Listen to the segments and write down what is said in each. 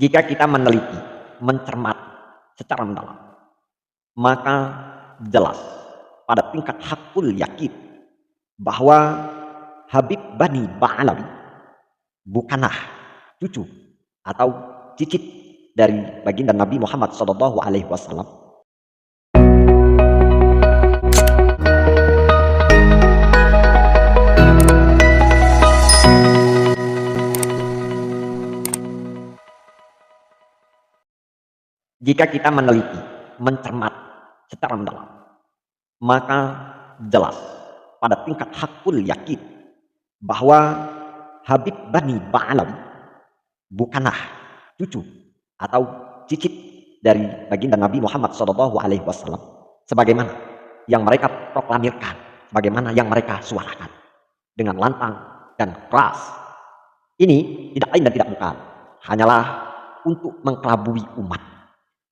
Jika kita meneliti, mencermati secara mendalam, maka jelas pada tingkat hakul yakin bahwa Habib Bani Ba'alawi bukanlah cucu atau cicit dari baginda Nabi Muhammad SAW. Jika kita meneliti, mencermati secara mendalam, maka jelas pada tingkat hakul yakin bahwa Habib Bani Ba'alawi bukanlah cucu atau cicit dari baginda Nabi Muhammad SAW, sebagaimana yang mereka proklamirkan, sebagaimana yang mereka suarakan dengan lantang dan keras. Ini tidak lain dan tidak bukan, hanyalah untuk mengkelabui umat,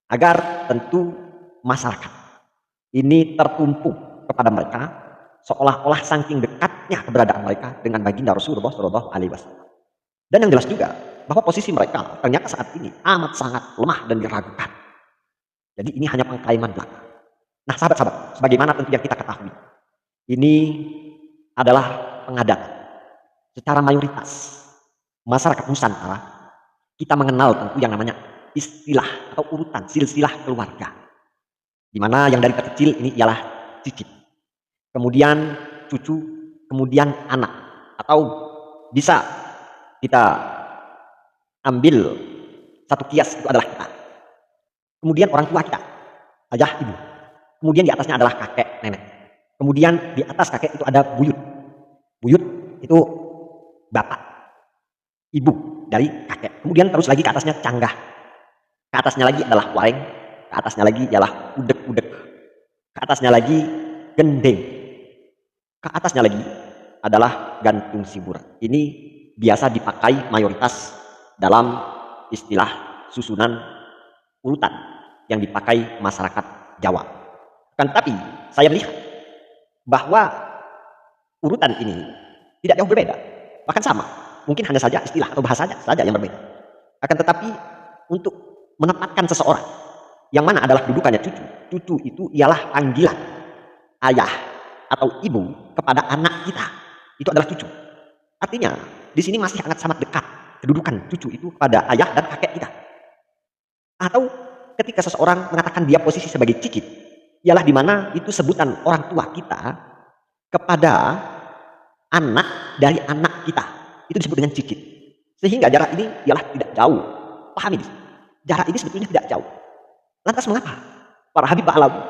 agar tentu masyarakat ini tertumpu kepada mereka, seolah-olah saking dekatnya keberadaan mereka dengan baginda Rasulullah SAW. Dan yang jelas juga bahwa posisi mereka ternyata saat ini amat sangat lemah dan diragukan. Jadi ini hanya pengklaiman belaka. Nah, sahabat-sahabat, sebagaimana tentu yang kita ketahui, ini adalah pengadakan secara mayoritas masyarakat Nusantara. Kita mengenal tentu yang namanya istilah atau urutan silsilah keluarga, di mana yang dari terkecil ini ialah cicit, kemudian cucu, kemudian anak, atau bisa kita ambil satu kias, itu adalah kita, kemudian orang tua kita, ayah ibu, kemudian di atasnya adalah kakek nenek, kemudian di atas kakek itu ada buyut, buyut itu bapak, ibu dari kakek, kemudian terus lagi ke atasnya canggah, ke atasnya lagi adalah wareng, ke atasnya lagi ialah udek-udek, ke atasnya lagi gendeng, ke atasnya lagi adalah gantung sibur. Ini biasa dipakai mayoritas dalam istilah susunan urutan yang dipakai masyarakat Jawa. Kan tapi saya melihat bahwa urutan ini tidak jauh berbeda, bahkan sama. Mungkin hanya saja istilah atau bahasanya saja yang berbeda. Akan tetapi untuk menempatkan seseorang yang mana adalah dudukannya cucu. Cucu itu ialah panggilan ayah atau ibu kepada anak kita. Itu adalah cucu. Artinya di sini masih sangat dekat kedudukan cucu itu pada ayah dan kakek kita. Atau ketika seseorang mengatakan dia posisi sebagai cicit, ialah di mana itu sebutan orang tua kita kepada anak dari anak kita. Itu disebut dengan cicit. Sehingga jarak ini ialah tidak jauh. Pahami ini. Jarak ini sebetulnya tidak jauh. Lantas mengapa para Habib Ba'alawi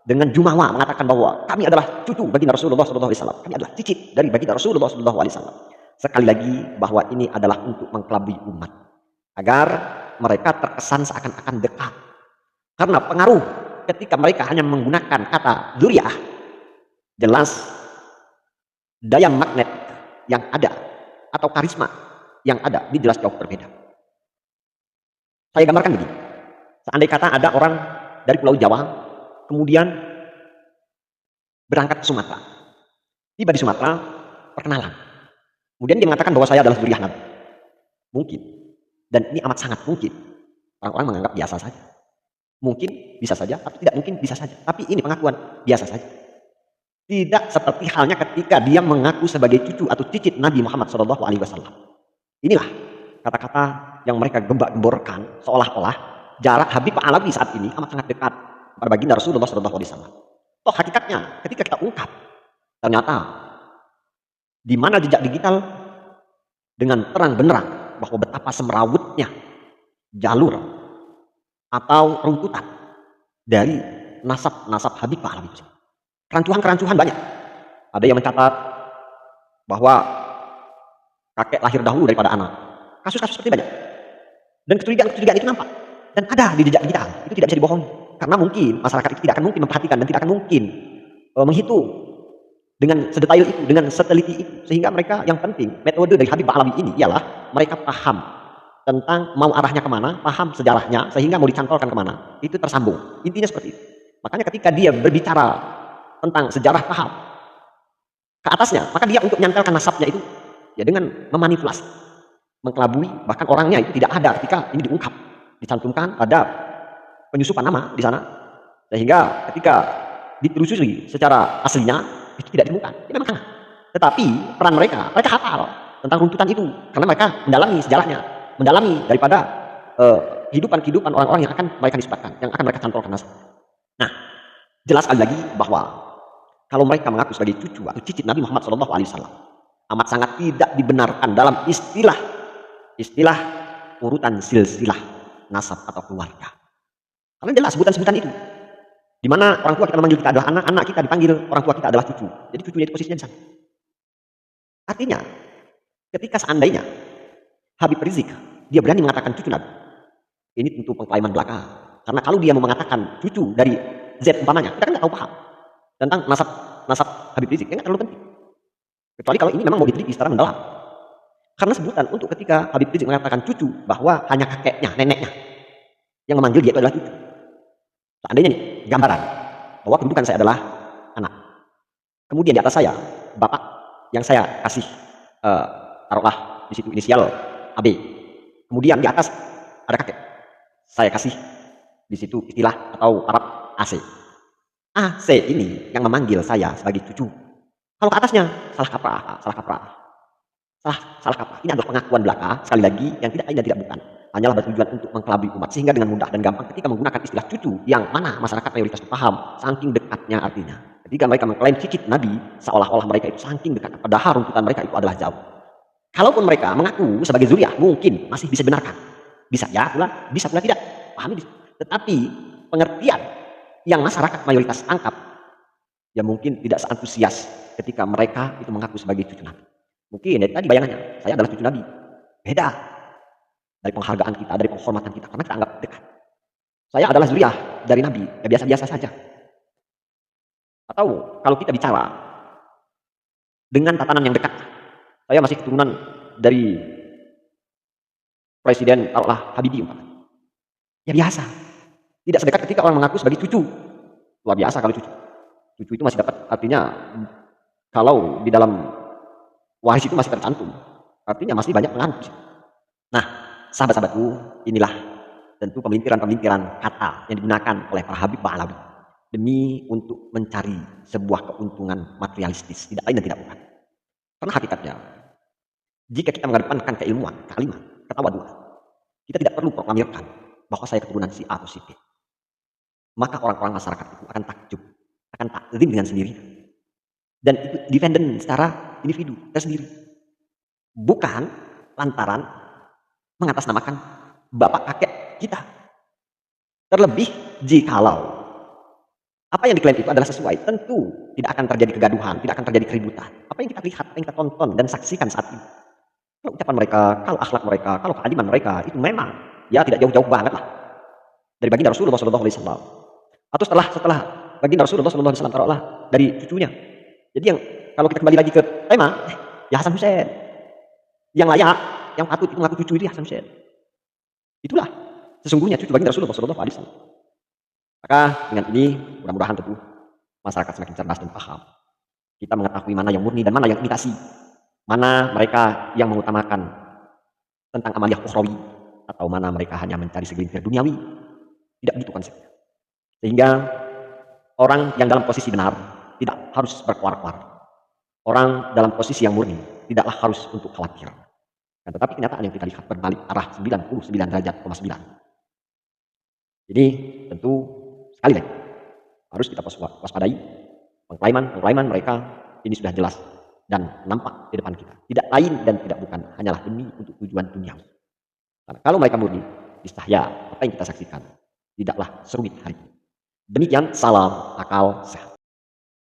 dengan jumawa mengatakan bahwa kami adalah cucu baginda Rasulullah SAW, kami adalah cicit dari baginda Rasulullah SAW. Sekali lagi bahwa ini adalah untuk mengkelabui umat, agar mereka terkesan seakan-akan dekat. Karena pengaruh ketika mereka hanya menggunakan kata dzurriyyah, jelas daya magnet yang ada atau karisma yang ada ini jelas jauh berbeda. Saya gambarkan begini. Seandainya kata ada orang dari Pulau Jawa, kemudian berangkat ke Sumatera. Tiba di Sumatera, perkenalan. Kemudian dia mengatakan bahwa saya adalah dzurriyyah Nabi. Mungkin. Dan ini amat sangat mungkin. Orang-orang menganggap biasa saja. Mungkin bisa saja, tapi tidak mungkin bisa saja. Tapi ini pengakuan biasa saja. Tidak seperti halnya ketika dia mengaku sebagai cucu atau cicit Nabi Muhammad SAW. Inilah kata-kata yang mereka gembor-gemborkan, seolah-olah jarak Habib Ba'alawi saat ini amat sangat dekat pada baginda Rasulullah SAW. Toh hakikatnya ketika kita ungkap, ternyata di mana jejak digital dengan terang benderang bahwa betapa semrawutnya jalur atau runtutan dari nasab Habib Ba'alawi itu. Kerancuhan-kerancuhan banyak. Ada yang mencatat bahwa kakek lahir dahulu daripada anak. Kasus-kasus seperti banyak. Dan kecurigaan-kecurigaan itu nampak. Dan ada di jejak digital. Itu tidak bisa dibohongi. Karena mungkin masyarakat itu tidak akan mungkin memperhatikan dan tidak akan mungkin menghitung dengan sedetail itu, dengan seteliti itu. Sehingga mereka yang penting, metode dari Habib Ba'alawi ini ialah mereka paham tentang mau arahnya kemana, paham sejarahnya, sehingga mau dicantolkan kemana. Itu tersambung. Intinya seperti itu. Makanya ketika dia berbicara tentang sejarah paham ke atasnya, maka dia untuk menyantelkan nasabnya itu ya dengan memanipulasi. mengkelabui, bahkan orangnya itu tidak ada ketika ini diungkap. Dicantumkan ada penyusupan nama di sana, sehingga ketika ditelusuri secara aslinya itu tidak ditemukan. Ya memang salah. Tetapi peran mereka hafal tentang runtutan itu karena mereka mendalami sejarahnya, mendalami daripada kehidupan orang-orang yang akan mereka nisbatkan, yang akan mereka cantolkan nasab. Nah, jelas sekali lagi bahwa kalau mereka mengaku sebagai cucu atau cicit Nabi Muhammad SAW, amat sangat tidak dibenarkan dalam istilah urutan silsilah nasab atau keluarga. Karena jelas sebutan-sebutan itu, di mana orang tua kita memanggil kita adalah anak, anak kita dipanggil orang tua kita adalah cucu. Jadi cucunya itu posisinya di sana. Artinya, ketika seandainya Habib Rizik dia berani mengatakan cucu Nabi, ini tentu pengklaiman belaka. Karena kalau dia mau mengatakan cucu dari Z umpamanya, kita kan nggak tahu paham tentang nasab Habib Rizik, nggak terlalu penting. Kecuali kalau ini memang mau diteliti secara mendalam. Karena sebutan untuk ketika Habib Rizik mengatakan cucu, bahwa hanya kakeknya, neneknya yang memanggil dia itu adalah cucu. Seandainya nih, gambaran bahwa kedudukan saya adalah anak. Kemudian di atas saya, bapak yang saya kasih, taruhlah di situ inisial AB. Kemudian di atas ada kakek, saya kasih di situ istilah atau Arab AC. AC ini yang memanggil saya sebagai cucu. Kalau ke atasnya, salah kaprah. Salah kaprah. Ini adalah pengakuan belaka, sekali lagi, yang tidak lain dan tidak bukan. Hanyalah bertujuan untuk mengkelabui umat, sehingga dengan mudah dan gampang ketika menggunakan istilah cucu, yang mana masyarakat mayoritas paham, saking dekatnya artinya. Ketika mereka mengklaim cicit Nabi, seolah-olah mereka itu saking dekat, padahal runtutan mereka itu adalah jauh. Kalaupun mereka mengaku sebagai zuriyah, mungkin masih bisa benarkan. Bisa ya pula, bisa pula tidak. Pahami. Tetapi pengertian yang masyarakat mayoritas angkat, ya mungkin tidak seantusias ketika mereka itu mengaku sebagai cucu Nabi. Mungkin dari tadi bayangannya, saya adalah cucu Nabi. Beda dari penghargaan kita, dari penghormatan kita, karena kita anggap dekat. Saya adalah zuriyah dari Nabi, ya biasa-biasa saja. Atau kalau kita bicara dengan tatanan yang dekat, saya masih keturunan dari Presiden taruhlah Habibie umpamanya. Ya biasa. Tidak sedekat ketika orang mengaku sebagai cucu. Luar biasa kalau cucu. Cucu itu masih dapat, artinya kalau di dalam waris itu masih tercantum. Artinya masih banyak pengaruh. Nah, sahabat-sahabatku, inilah tentu pemelintiran-pemelintiran kata yang digunakan oleh para Habib Ba'alawi demi untuk mencari sebuah keuntungan materialistis, tidak lain dan tidak bukan. Karena hakikatnya, jika kita mengedepankan keilmuan, kealiman, ketawaduan, kita tidak perlu proklamirkan bahwa saya keturunan si A atau si B. Maka orang-orang masyarakat itu akan takjub, akan takzim dengan sendiri. Dan itu dependen secara individu tersendiri. Bukan lantaran mengatasnamakan bapak kakek kita. Terlebih jikalau apa yang diklaim itu adalah sesuai, tentu tidak akan terjadi kegaduhan, tidak akan terjadi keributan. Apa yang kita lihat, apa yang kita tonton dan saksikan saat ini. Kalau ucapan mereka, kalau akhlak mereka, kalau keadilan mereka, itu memang ya tidak jauh-jauh banget lah dari baginda Rasulullah SAW. Atau setelah baginda Rasulullah SAW taruhlah dari cucunya. Jadi yang kalau kita kembali lagi ke tema, ya Hasan Hussein. Yang layak, yang patut itu mengaku cucu itu Hasan Hussein. Itulah sesungguhnya cucu baginda Rasulullah SAW. Maka dengan ini mudah-mudahan tentu masyarakat semakin cerdas dan paham. Kita mengetahui mana yang murni dan mana yang imitasi. Mana mereka yang mengutamakan tentang amaliyah ukhrawi atau mana mereka hanya mencari segelintir duniawi. Tidak begitu konsepnya. Sehingga orang yang dalam posisi benar tidak harus berkuar-kuar. Orang dalam posisi yang murni tidaklah harus untuk khawatir. Tetapi kenyataan yang kita lihat berbalik arah 99 derajat, 9. Jadi tentu sekali lagi harus kita waspadai pengklaiman mereka ini sudah jelas dan nampak di depan kita. Tidak lain dan tidak bukan, hanyalah demi untuk tujuan duniawi. Karena kalau mereka murni, niscaya apa yang kita saksikan tidaklah serumit hari ini. Demikian, salam akal sehat.